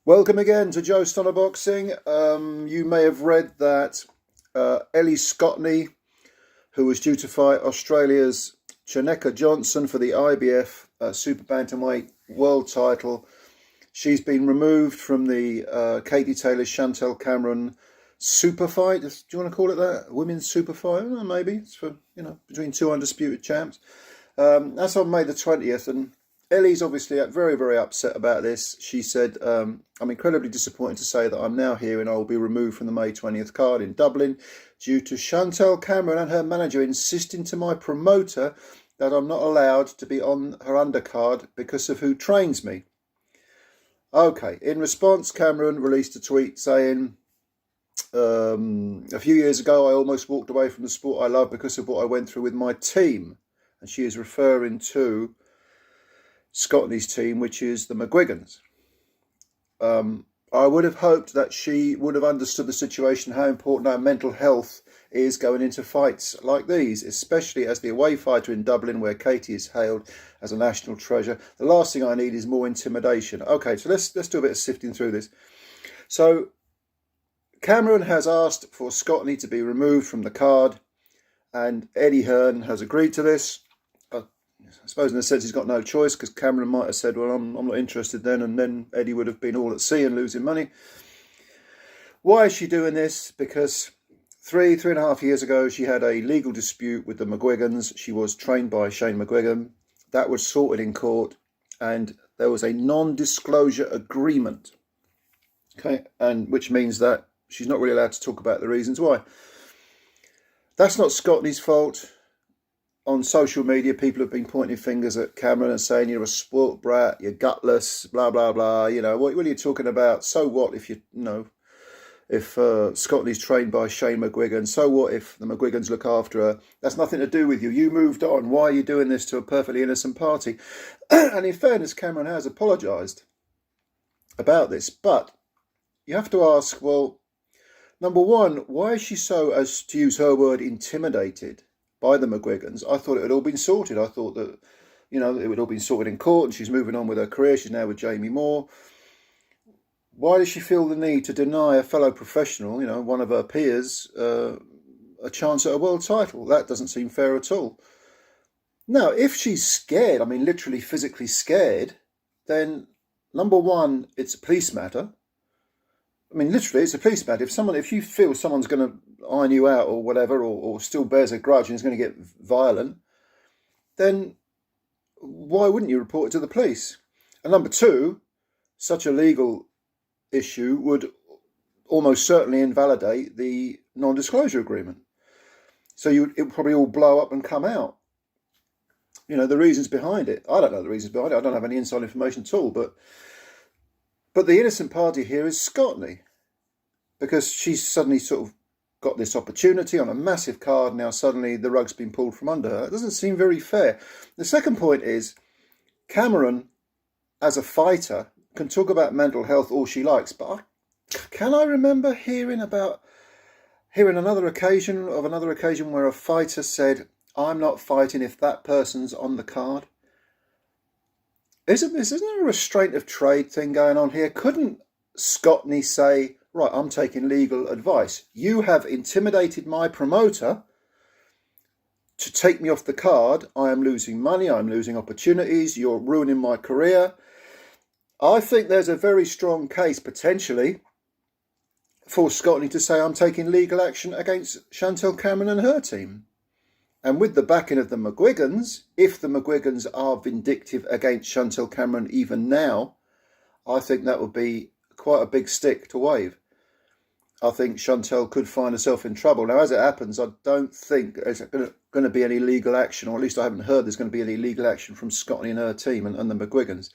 Welcome again to Joe Stunner Boxing. You may have read that Ellie Scotney, who was due to fight Australia's Chineka Johnson for the IBF Super Bantamweight World Title, she's been removed from the Katie Taylor's Chantelle Cameron super fight. Do you want to call it that? Women's super fight? Maybe it's for between two undisputed champs. That's on May the 20th, and Ellie's obviously very, very upset about this. She said, I'm incredibly disappointed to say that I'm now here and I will be removed from the May 20th card in Dublin due to Chantelle Cameron and her manager insisting to my promoter that I'm not allowed to be on her undercard because of who trains me. Okay, in response, Cameron released a tweet saying, a few years ago, I almost walked away from the sport I love because of what I went through with my team. And she is referring to Scotney's team, which is the McGuigans. I would have hoped that she would have understood the situation, how important our mental health is going into fights like these, especially as the away fighter in Dublin, where Katie is hailed as a national treasure. The last thing I need is more intimidation. Okay, so let's do a bit of sifting through this. So Cameron has asked for Scotney to be removed from the card, and Eddie Hearn has agreed to this. I suppose in a sense he's got no choice, because Cameron might have said, well, I'm not interested then, and then Eddie would have been all at sea and losing money. Why is she doing this? Because three and a half years ago, she had a legal dispute with the McGuigans. She was trained by Shane McGuigan. That was sorted in court, and there was a non-disclosure agreement, okay, and which means that she's not really allowed to talk about the reasons why. That's not Scotney's fault. On social media, people have been pointing fingers at Cameron and saying you're a spoilt brat, you're gutless, blah, blah, blah. What are you talking about? So what if if Scotney's trained by Shane McGuigan? So what if the McGuigans look after her? That's nothing to do with you. You moved on. Why are you doing this to a perfectly innocent party? And in fairness, Cameron has apologised about this. But you have to ask, well, number one, why is she so, as to use her word, intimidated by the McGuigans? I thought it had all been sorted. I thought that, it would all been sorted in court and she's moving on with her career. She's now with Jamie Moore. Why does she feel the need to deny a fellow professional, one of her peers, a chance at a world title? That doesn't seem fair at all. Now, if she's scared, literally physically scared, then number one, it's a police matter. Literally, it's a police matter. If you feel someone's going to iron you out or whatever, or still bears a grudge and is going to get violent, then why wouldn't you report it to the police? And number two, such a legal issue would almost certainly invalidate the non-disclosure agreement. So it would probably all blow up and come out. The reasons behind it. I don't know the reasons behind it. I don't have any inside information at all, but the innocent party here is Scotney, because she's suddenly sort of got this opportunity on a massive card. Now suddenly the rug's been pulled from under her. It doesn't seem very fair. The second point is, Cameron, as a fighter, can talk about mental health all she likes, but can I remember hearing another occasion where a fighter said, I'm not fighting if that person's on the card? Isn't there a restraint of trade thing going on here? Couldn't Scotney say, right, I'm taking legal advice. You have intimidated my promoter to take me off the card. I am losing money. I'm losing opportunities. You're ruining my career. I think there's a very strong case, potentially, for Scotney to say, I'm taking legal action against Chantelle Cameron and her team. And with the backing of the McGuigans, if the McGuigans are vindictive against Chantelle Cameron even now, I think that would be quite a big stick to wave. I think Chantelle could find herself in trouble. Now, as it happens, I don't think there's going to be any legal action, or at least I haven't heard there's going to be any legal action from Scotney and her team and the McGuigans.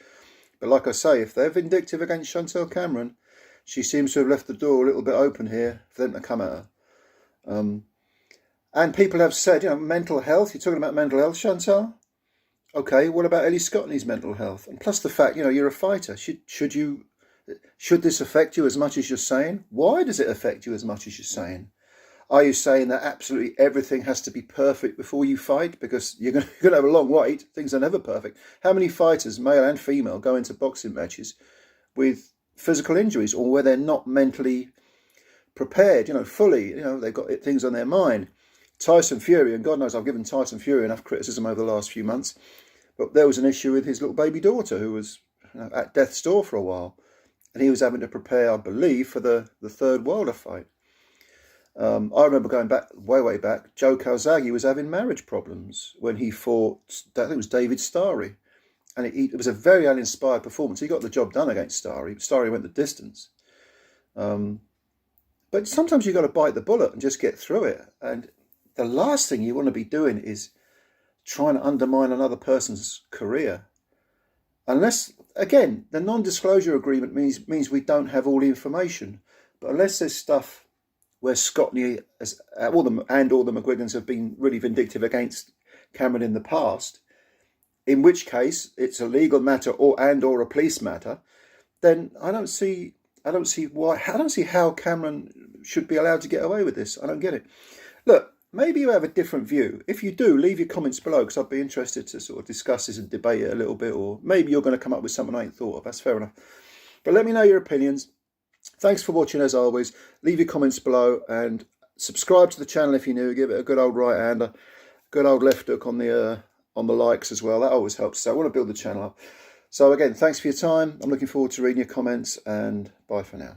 But like I say, if they're vindictive against Chantelle Cameron, she seems to have left the door a little bit open here for them to come at her. And people have said, mental health. You're talking about mental health, Chantelle? Okay, what about Ellie Scotney's mental health? And plus the fact, you're a fighter. Should this affect you as much as you're saying? Why does it affect you as much as you're saying? Are you saying that absolutely everything has to be perfect before you fight? Because you're going to have a long wait. Things are never perfect. How many fighters, male and female, go into boxing matches with physical injuries, or where they're not mentally prepared, fully, they've got things on their mind. Tyson Fury, and God knows I've given Tyson Fury enough criticism over the last few months, but there was an issue with his little baby daughter who was at death's door for a while, and he was having to prepare, I believe, for the third Wilder fight. I remember going back, way back, Joe Calzaghe was having marriage problems when he fought, I think it was David Starry, and it was a very uninspired performance. He got the job done against Starry. Starry went the distance. But sometimes you've got to bite the bullet and just get through it. And the last thing you want to be doing is trying to undermine another person's career. Unless, again, the non-disclosure agreement means we don't have all the information. But unless there's stuff where Scotney and all the McGuigans have been really vindictive against Cameron in the past, in which case it's a legal matter or a police matter, then I don't see how Cameron should be allowed to get away with this. I don't get it. Look, maybe you have a different view. If you do, leave your comments below, because I'd be interested to sort of discuss this and debate it a little bit, or maybe you're going to come up with something I ain't thought of. That's fair enough. But let me know your opinions. Thanks for watching as always. Leave your comments below and subscribe to the channel if you're new. Give it a good old right hander, good old left hook on the likes as well. That always helps. So I want to build the channel up. So again, thanks for your time. I'm looking forward to reading your comments, and bye for now.